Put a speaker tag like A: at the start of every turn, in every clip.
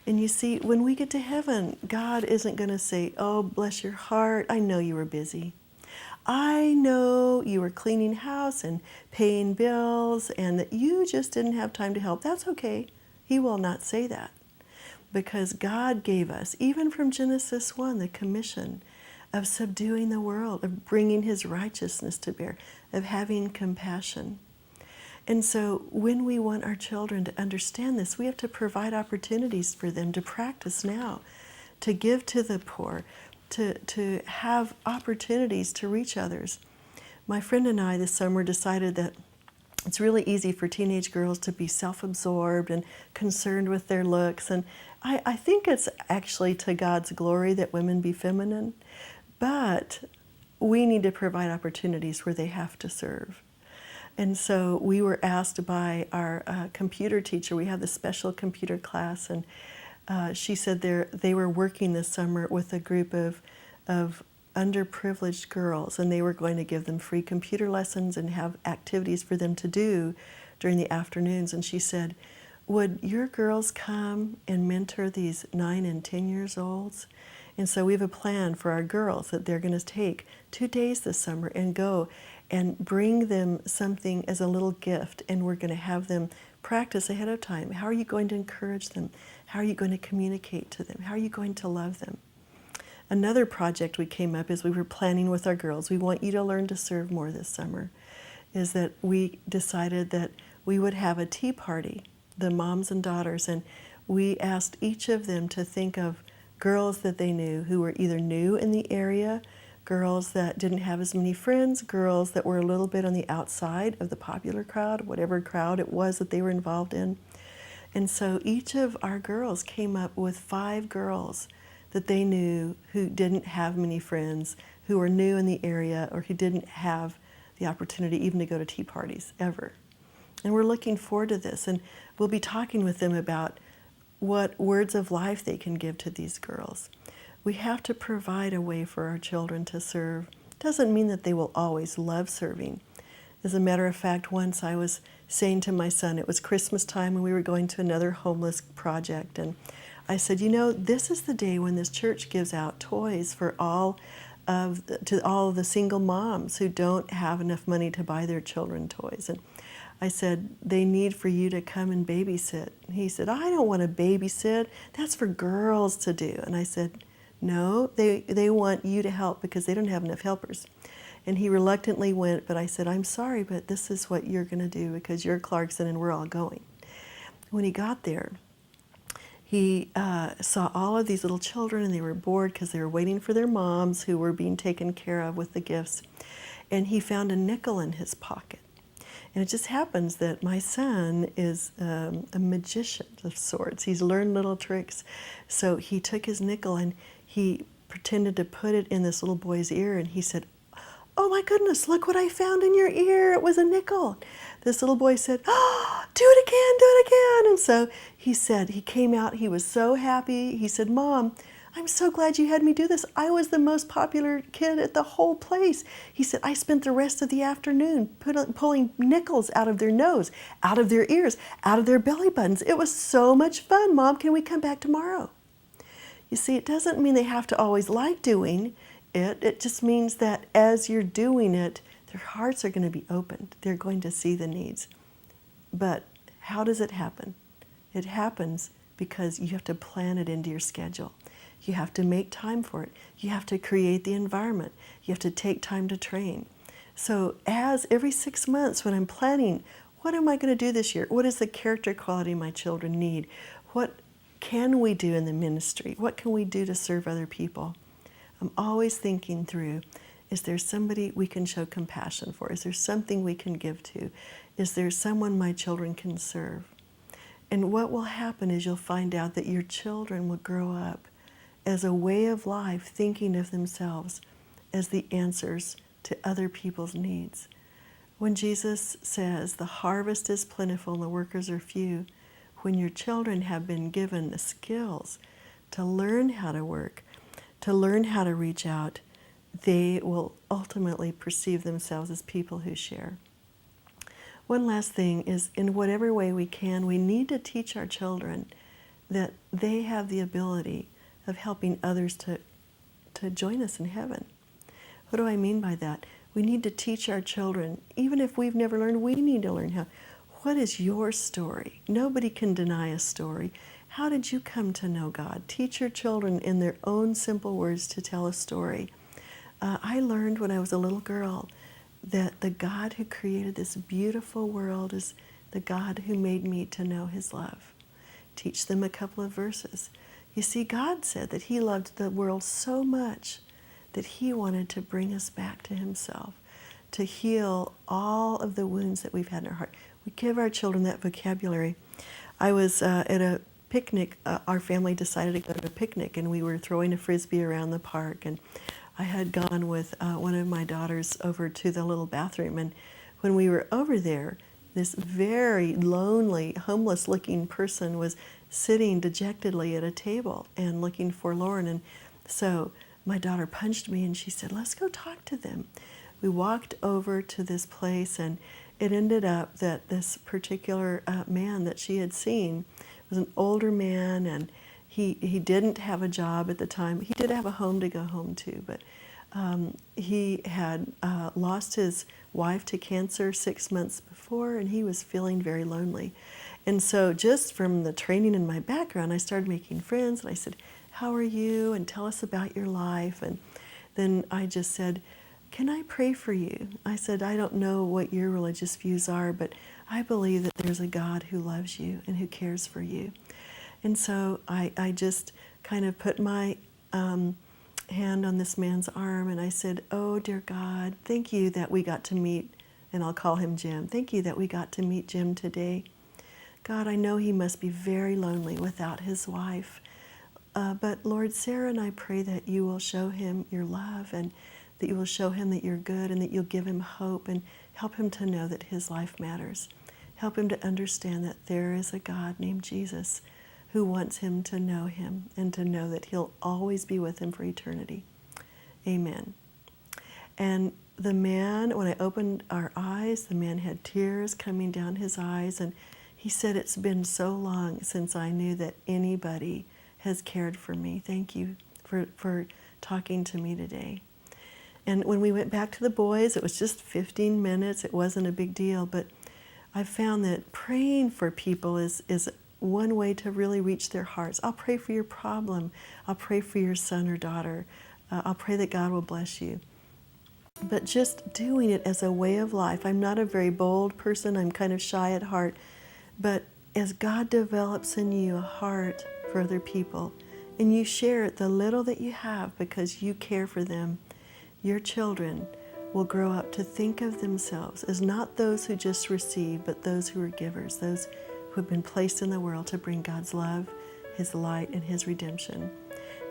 A: And you see, when we get to heaven, God isn't going to say, oh, bless your heart, I know you were busy. I know you were cleaning house and paying bills and that you just didn't have time to help. That's okay. He will not say that, because God gave us, even from Genesis 1, the commission of subduing the world, of bringing his righteousness to bear, of having compassion. And so when we want our children to understand this, we have to provide opportunities for them to practice now, to give to the poor, to have opportunities to reach others. My friend and I this summer decided that it's really easy for teenage girls to be self-absorbed and concerned with their looks. And I think it's actually to God's glory that women be feminine, but we need to provide opportunities where they have to serve. And so we were asked by our computer teacher, we have this special computer class, and she said they were working this summer with a group of underprivileged girls, and they were going to give them free computer lessons and have activities for them to do during the afternoons. And she said, would your girls come and mentor these 9 and 10 years olds? And so we have a plan for our girls that they're going to take 2 days this summer and go and bring them something as a little gift, and we're going to have them practice ahead of time. How are you going to encourage them? How are you going to communicate to them? How are you going to love them? Another project we came up as we were planning with our girls, we want you to learn to serve more this summer, is that we decided that we would have a tea party, the moms and daughters, and we asked each of them to think of girls that they knew who were either new in the area, girls that didn't have as many friends, girls that were a little bit on the outside of the popular crowd, whatever crowd it was that they were involved in. And so each of our girls came up with 5 girls that they knew who didn't have many friends, who were new in the area, or who didn't have the opportunity even to go to tea parties ever. And we're looking forward to this, and we'll be talking with them about what words of life they can give to these girls. We have to provide a way for our children to serve. Doesn't mean that they will always love serving. As a matter of fact, once I was saying to my son, it was Christmas time and we were going to another homeless project, and I said, you know, this is the day when this church gives out toys for to all of the single moms who don't have enough money to buy their children toys. And I said, they need for you to come and babysit. And he said, I don't want to babysit. That's for girls to do. And I said, no, they want you to help because they don't have enough helpers. And he reluctantly went, but I said, I'm sorry, but this is what you're going to do because you're Clarkson and we're all going. When he got there, he saw all of these little children, and they were bored because they were waiting for their moms who were being taken care of with the gifts. And he found a nickel in his pocket. And it just happens that my son is a magician of sorts. He's learned little tricks. So he took his nickel and he pretended to put it in this little boy's ear, and he said, oh my goodness, look what I found in your ear. It was a nickel. This little boy said, oh, do it again, do it again. And so he said, he came out, he was so happy. He said, Mom, I'm so glad you had me do this. I was the most popular kid at the whole place. He said, I spent the rest of the afternoon pulling nickels out of their nose, out of their ears, out of their belly buttons. It was so much fun. Mom, can we come back tomorrow? You see, it doesn't mean they have to always like doing it. It just means that as you're doing it, their hearts are going to be opened. They're going to see the needs. But how does it happen? It happens because you have to plan it into your schedule. You have to make time for it. You have to create the environment. You have to take time to train. So as every 6 months when I'm planning, what am I going to do this year? What is the character quality my children need? What can we do in the ministry? What can we do to serve other people? I'm always thinking through, is there somebody we can show compassion for? Is there something we can give to? Is there someone my children can serve? And what will happen is you'll find out that your children will grow up as a way of life, thinking of themselves as the answers to other people's needs. When Jesus says the harvest is plentiful and the workers are few, when your children have been given the skills to learn how to work, to learn how to reach out, they will ultimately perceive themselves as people who share. One last thing is, in whatever way we can, we need to teach our children that they have the ability of helping others to join us in heaven. What do I mean by that? We need to teach our children, even if we've never learned, we need to learn how. What is your story? Nobody can deny a story. How did you come to know God? Teach your children in their own simple words to tell a story. I learned when I was a little girl that the God who created this beautiful world is the God who made me to know His love. Teach them a couple of verses. You see, God said that He loved the world so much that He wanted to bring us back to Himself, to heal all of the wounds that we've had in our heart. We give our children that vocabulary. I was at a picnic. Our family decided to go to a picnic, and we were throwing a Frisbee around the park. And I had gone with one of my daughters over to the little bathroom. And when we were over there, this very lonely, homeless-looking person was sitting dejectedly at a table and looking forlorn. And so my daughter punched me, and she said, "Let's go talk to them." We walked over to this place, and it ended up that this particular man that she had seen was an older man, and he didn't have a job at the time. He did have a home to go home to, but he had lost his wife to cancer 6 months before, and he was feeling very lonely. And so just from the training in my background, I started making friends, and I said, "How are you? And tell us about your life." And then I just said, "Can I pray for you?" I said, "I don't know what your religious views are, but I believe that there's a God who loves you and who cares for you." And so I just kind of put my hand on this man's arm, and I said, "Oh, dear God, thank you that we got to meet," and I'll call him Jim. "Thank you that we got to meet Jim today. God, I know he must be very lonely without his wife. But Lord, Sarah and I pray that you will show him your love, and that you will show him that you're good, and that you'll give him hope and help him to know that his life matters. Help him to understand that there is a God named Jesus who wants him to know him and to know that he'll always be with him for eternity. Amen." And the man, when I opened our eyes, the man had tears coming down his eyes, and he said, "It's been so long since I knew that anybody has cared for me. Thank you for talking to me today." And when we went back to the boys, it was just 15 minutes. It wasn't a big deal, but I found that praying for people is one way to really reach their hearts. I'll pray for your problem. I'll pray for your son or daughter. I'll pray that God will bless you. But just doing it as a way of life. I'm not a very bold person. I'm kind of shy at heart. But as God develops in you a heart for other people, and you share the little that you have because you care for them, your children will grow up to think of themselves as not those who just receive, but those who are givers, those who have been placed in the world to bring God's love, His light, and His redemption.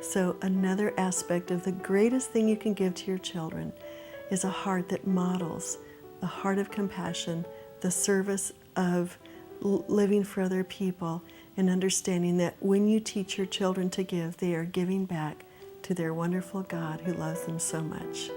A: So another aspect of the greatest thing you can give to your children is a heart that models the heart of compassion, the service of living for other people, and understanding that when you teach your children to give, they are giving back to their wonderful God who loves them so much.